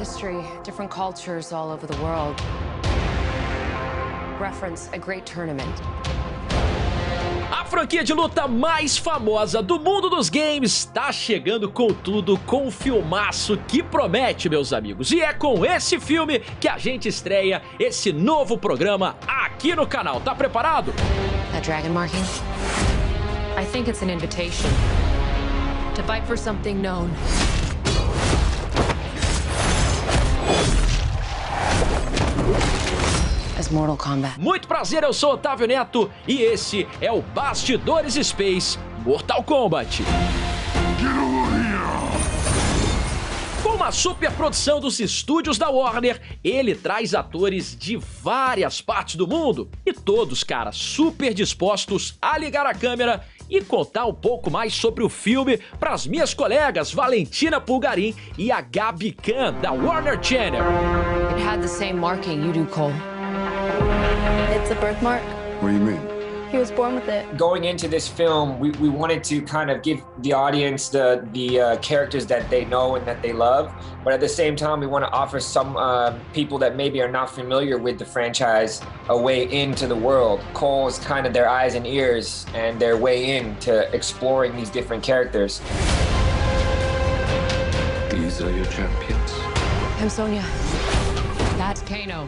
history, different cultures all over the world reference a great tournament. A franquia de luta mais famosa do mundo dos games está chegando com tudo, com um filmaço que promete, meus amigos. E é com esse filme que a gente estreia esse novo programa aqui no canal. Tá preparado? That dragon marking? I think it's an invitation to fight for something known. As Mortal Kombat. Muito prazer, eu sou Otávio Neto e esse é o Bastidores Space Mortal Kombat. Com uma super produção dos estúdios da Warner, ele traz atores de várias partes do mundo e todos, cara, super dispostos a ligar a câmera e contar um pouco mais sobre o filme para as minhas colegas Valentina Pulgarim e a Gabi Khan, da Warner Channel. It had the same marking you do, Cole. It's a birthmark. What do you mean? He was born with it. Going into this film, we wanted to kind of give the audience the characters that they know and that they love, but at the same time, we want to offer some people that maybe are not familiar with the franchise a way into the world. Cole is kind of their eyes and ears and their way into exploring these different characters. These are your champions. I'm Sonia. That's Kano.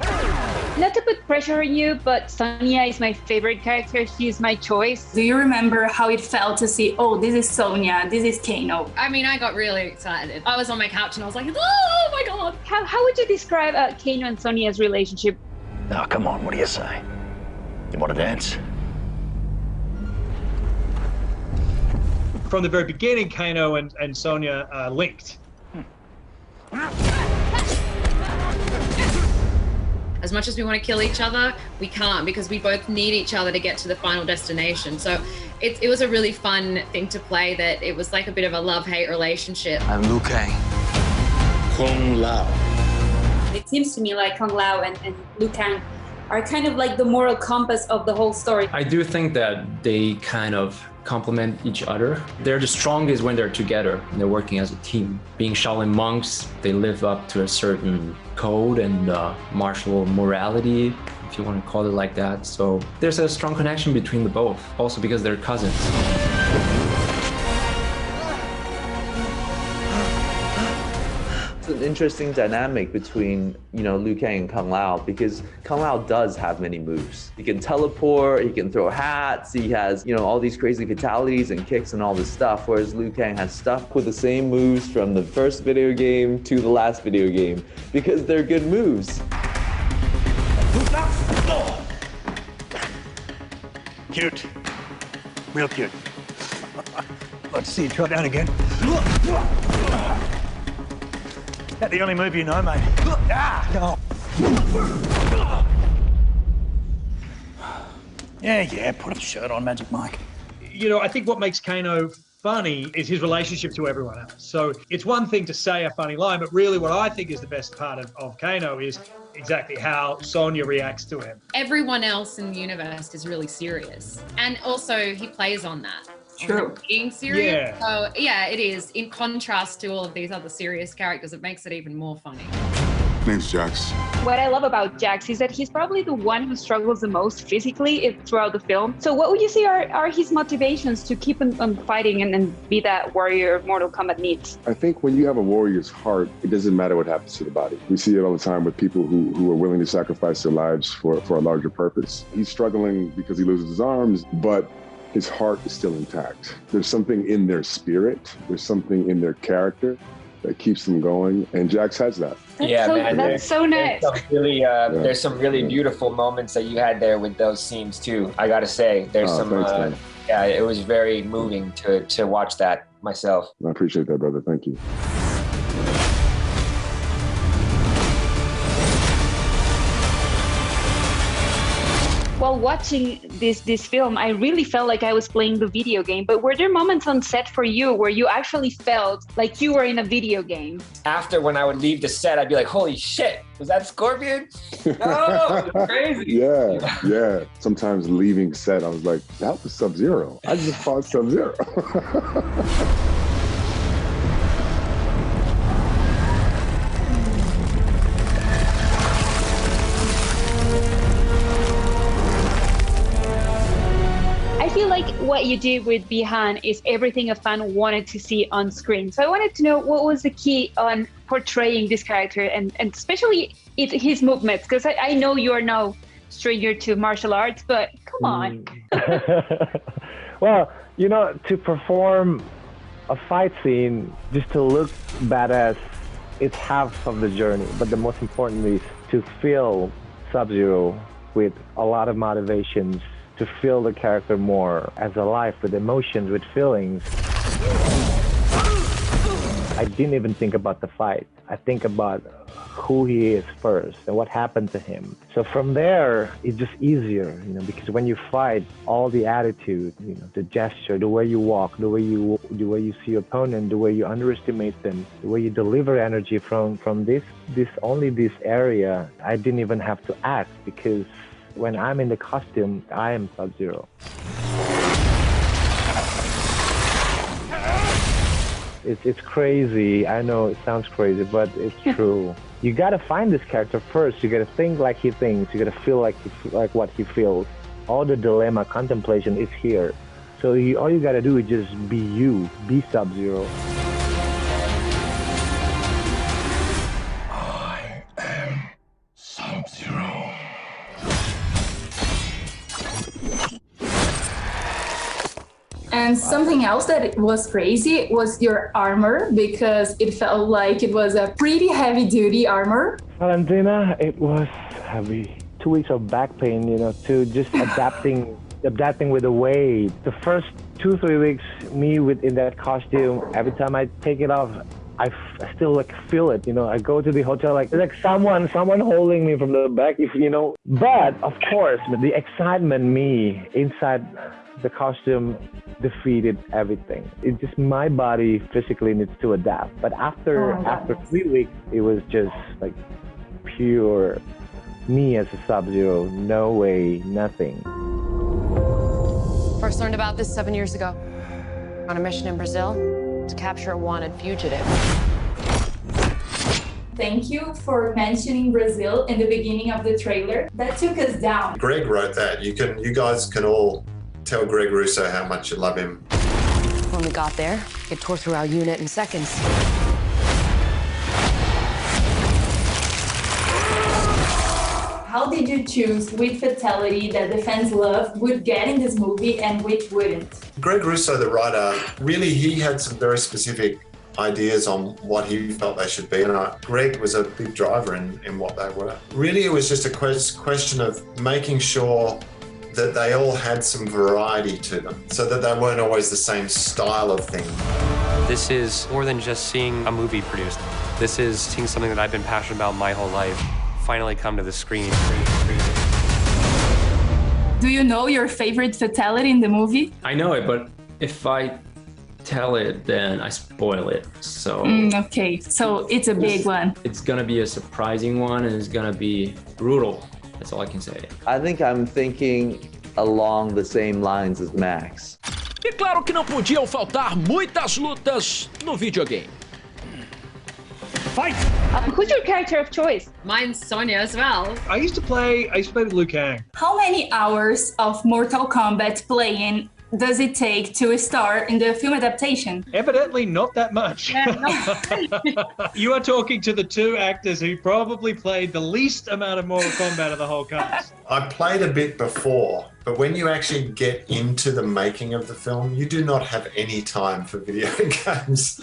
Not to put pressure on you, but Sonia is my favorite character. She's my choice. Do you remember how it felt to see, oh, this is Sonia, this is Kano? I mean, I got really excited. I was on my couch and I was like, oh my God. How would you describe Kano and Sonia's relationship? Now, come on, what do you say? You want to dance? From the very beginning, Kano and Sonia linked. As much as we want to kill each other, we can't because we both need each other to get to the final destination. So it was a really fun thing to play, that it was like a bit of a love-hate relationship. I'm Liu Kang. Kung Lao. It seems to me like Kung Lao and Liu Kang are kind of like the moral compass of the whole story. I do think that they kind of complement each other. They're the strongest when they're together and they're working as a team. Being Shaolin monks, they live up to a certain code and martial morality, if you want to call it like that. So there's a strong connection between the both, also because they're cousins. An interesting dynamic between, Liu Kang and Kung Lao, because Kung Lao does have many moves. He can teleport, he can throw hats, he has, all these crazy fatalities and kicks and all this stuff, whereas Liu Kang has stuck with the same moves from the first video game to the last video game, because they're good moves. Cute. Real cute. Let's see you try down again. That's the only move you know, mate. Yeah, put a shirt on, Magic Mike. I think what makes Kano funny is his relationship to everyone else. So it's one thing to say a funny line, but really what I think is the best part of Kano is exactly how Sonia reacts to him. Everyone else in the universe is really serious. And also he plays on that. True. Being serious. Yeah. So yeah, it is. In contrast to all of these other serious characters, it makes it even more funny. Name's Jax. What I love about Jax is that he's probably the one who struggles the most physically throughout the film. So what would you say are his motivations to keep on fighting and be that warrior Mortal Kombat needs? I think when you have a warrior's heart, it doesn't matter what happens to the body. We see it all the time with people who are willing to sacrifice their lives for a larger purpose. He's struggling because he loses his arms, but his heart is still intact. There's something in their spirit, there's something in their character that keeps them going, and Jax has that. That's so nice. There's some really beautiful moments that you had there with those scenes too. I gotta say, there's Thanks, it was very moving to watch that myself. I appreciate that, brother. Thank you. While watching this film, I really felt like I was playing the video game, but were there moments on set for you where you actually felt like you were in a video game? After, when I would leave the set, I'd be like, holy shit, was that Scorpion? No, it's crazy. Yeah. Sometimes leaving set, I was like, that was Sub-Zero. I just fought Sub-Zero. I feel like what you did with Bihan is everything a fan wanted to see on screen. So I wanted to know what was the key on portraying this character and especially his movements, because I know you are no stranger to martial arts, but come on. Well, you know, to perform a fight scene, just to look badass, it's half of the journey. But the most important is to feel Sub-Zero with a lot of motivations, to feel the character more as alive, with emotions, with feelings. I didn't even think about the fight. I think about who he is first and what happened to him. So from there, it's just easier, you know, because when you fight, all the attitude, you know, the gesture, the way you walk, the way you see your opponent, the way you underestimate them, the way you deliver energy from this area, I didn't even have to act, because when I'm in the costume, I am Sub-Zero. It's crazy. I know it sounds crazy, but it's true. You gotta find this character first. You gotta think like he thinks. You gotta feel like what he feels. All the dilemma, contemplation is here. So all you gotta do is just be you, be Sub-Zero. I am Sub-Zero. And something else that was crazy was your armor, because it felt like it was a pretty heavy-duty armor. Valentina, it was heavy. 2 weeks of back pain, you know, to just adapting with the weight. The first 2-3 weeks, me in that costume, every time I take it off, I still like feel it, you know. I go to the hotel like someone holding me from the back, if you know. But of course, the excitement me inside the costume defeated everything. It's just my body physically needs to adapt. But after 3 weeks, it was just like pure me as a Sub-Zero. No way, nothing. First learned about this 7 years ago. On a mission in Brazil to capture a wanted fugitive. Thank you for mentioning Brazil in the beginning of the trailer. That took us down. Greg wrote that. You guys can all tell Greg Russo how much you love him. When we got there, it tore through our unit in seconds. How did you choose which fatality that the fans love would get in this movie and which wouldn't? Greg Russo, the writer, really, he had some very specific ideas on what he felt they should be, and Greg was a big driver in what they were. Really, it was just a question of making sure that they all had some variety to them, so that they weren't always the same style of thing. This is more than just seeing a movie produced. This is seeing something that I've been passionate about my whole life finally come to the screen. Do you know your favorite fatality in the movie? I know it, but if I tell it, then I spoil it. So okay, so it's a big one. It's gonna be a surprising one, and it's gonna be brutal. That's all I can say. I think I'm thinking along the same lines as Max. E claro que não podiam faltar muitas lutas no videogame. Fight! Who's your character of choice? Mine's Sonia as well. I used to play with Liu Kang. How many hours of Mortal Kombat playing does it take to star in the film adaptation? Evidently not that much. You are talking to the two actors who probably played the least amount of Mortal Kombat of the whole cast. I played a bit before, but when you actually get into the making of the film, you do not have any time for video games.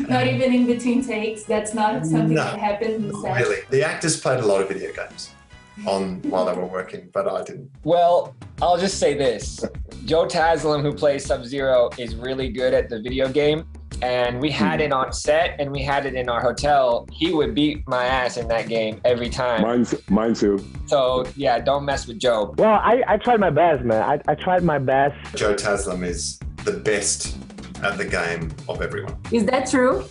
Not even in between takes? That's not something that happens in the set? Really. The actors played a lot of video games while they were working, but I didn't. Well, I'll just say this. Joe Taslim, who plays Sub-Zero, is really good at the video game. And we had it on set and we had it in our hotel. He would beat my ass in that game every time. Mine too. So yeah, don't mess with Joe. Well, I tried my best, man. I tried my best. Joe Taslim is the best at the game of everyone. Is that true?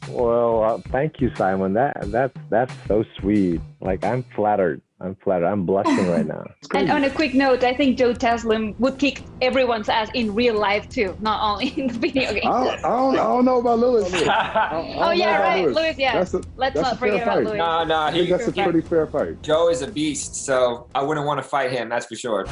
Well, thank you, Simon. That's so sweet. Like, I'm flattered. I'm blushing right now. And on a quick note, I think Joe Taslim would kick everyone's ass in real life too, not only in the video game. I don't know about Lewis. Oh yeah, right, Lewis. Yeah, let's not forget about Lewis. No, I think that's a pretty fair fight. Joe is a beast, so I wouldn't want to fight him. That's for sure.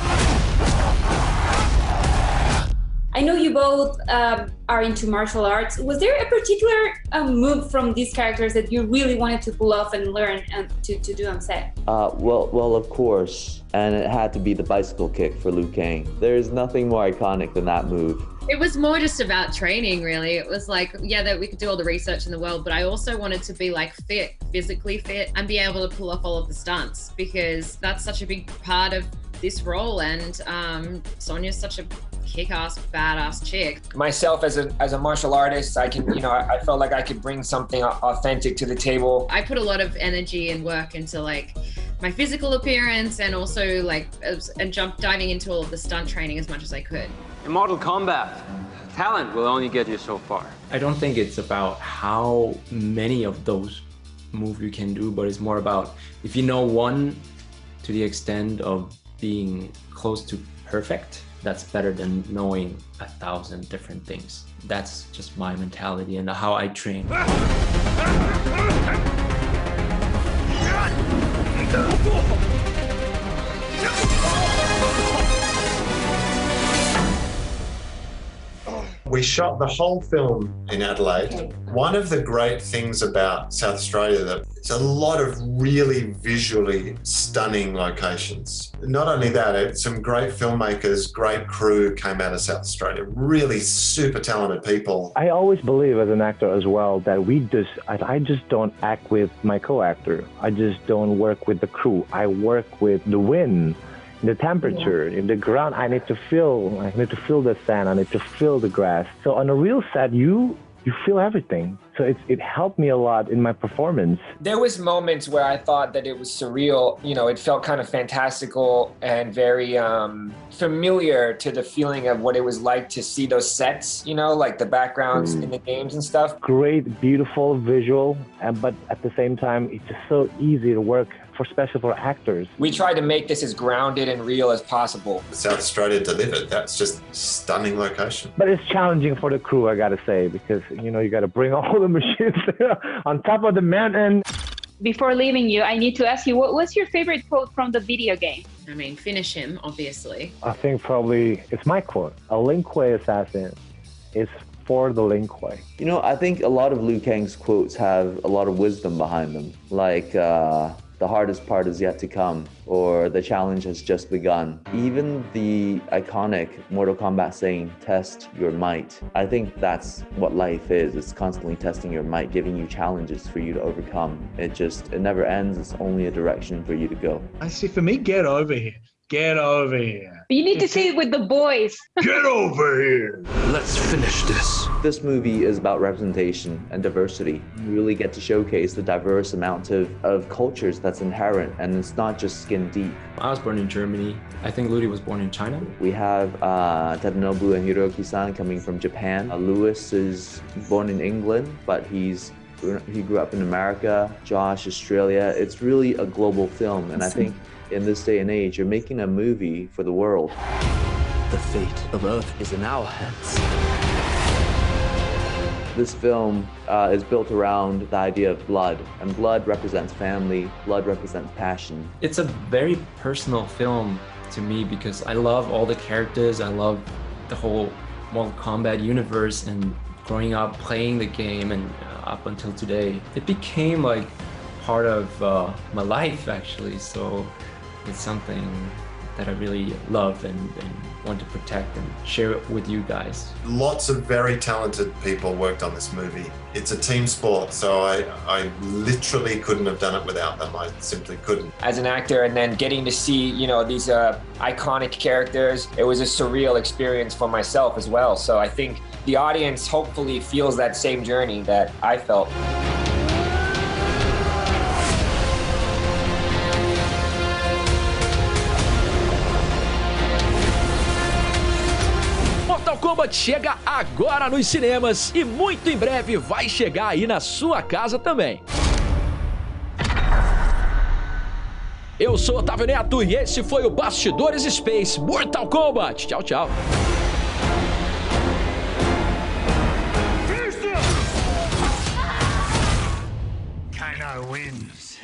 I know you both are into martial arts. Was there a particular move from these characters that you really wanted to pull off and learn and to do on set? Well, of course, and it had to be the bicycle kick for Liu Kang. There's nothing more iconic than that move. It was more just about training, really. It was like, yeah, that we could do all the research in the world, but I also wanted to be like fit, physically fit, and be able to pull off all of the stunts, because that's such a big part of this role. And Sonia's such a kick-ass, badass chick. Myself as a martial artist, I can, I felt like I could bring something authentic to the table. I put a lot of energy and work into like my physical appearance, and also like diving into all of the stunt training as much as I could. In Mortal Kombat, talent will only get you so far. I don't think it's about how many of those moves you can do, but it's more about if you know one to the extent of being close to perfect, that's better than knowing 1,000 different things. That's just my mentality and how I train. We shot the whole film in Adelaide. One of the great things about South Australia that it's a lot of really visually stunning locations. Not only that, some great filmmakers, great crew came out of South Australia. Really super talented people. I always believe as an actor as well that I just don't act with my co-actor. I just don't work with the crew. I work with the wind, the temperature, in the ground. I need to feel the sand, I need to feel the grass. So on a real set, you feel everything. So it helped me a lot in my performance. There was moments where I thought that it was surreal. It felt kind of fantastical and very familiar to the feeling of what it was like to see those sets, like the backgrounds in the games and stuff. Great, beautiful visual, but at the same time, it's just so easy to work especially for actors. We tried to make this as grounded and real as possible. South Australia delivered. That's just stunning location. But it's challenging for the crew, I gotta say, because you gotta bring all the machines on top of the mountain. Before leaving you, I need to ask you, what was your favorite quote from the video game? I mean, finish him, obviously. I think probably it's my quote. A Lin Kuei assassin is for the Lin Kuei. I think a lot of Liu Kang's quotes have a lot of wisdom behind them. Like, the hardest part is yet to come, or the challenge has just begun. Even the iconic Mortal Kombat saying, test your might. I think that's what life is. It's constantly testing your might, giving you challenges for you to overcome. It never ends. It's only a direction for you to go. I see, for me, get over here. Get over here. You need to say it with the boys. Get over here. Let's finish this. This movie is about representation and diversity. You really get to showcase the diverse amount of cultures that's inherent, and it's not just skin deep. I was born in Germany. I think Ludi was born in China. We have Tadanobu and Hiroki-san coming from Japan. Lewis is born in England, but he grew up in America. Josh, Australia. It's really a global film, and I think in this day and age, you're making a movie for the world. The fate of Earth is in our hands. This film is built around the idea of blood, and blood represents family, blood represents passion. It's a very personal film to me because I love all the characters, I love the whole Mortal Kombat universe, and growing up playing the game and up until today, it became like part of my life actually, so it's something that I really love and want to protect and share it with you guys. Lots of very talented people worked on this movie. It's a team sport, so I literally couldn't have done it without them. I simply couldn't. As an actor, and then getting to see, these iconic characters, it was a surreal experience for myself as well. So I think the audience hopefully feels that same journey that I felt. Mortal Kombat chega agora nos cinemas e muito em breve vai chegar aí na sua casa também. Eu sou Otávio Neto e esse foi o Bastidores Space Mortal Kombat. Tchau, tchau. Kano wins.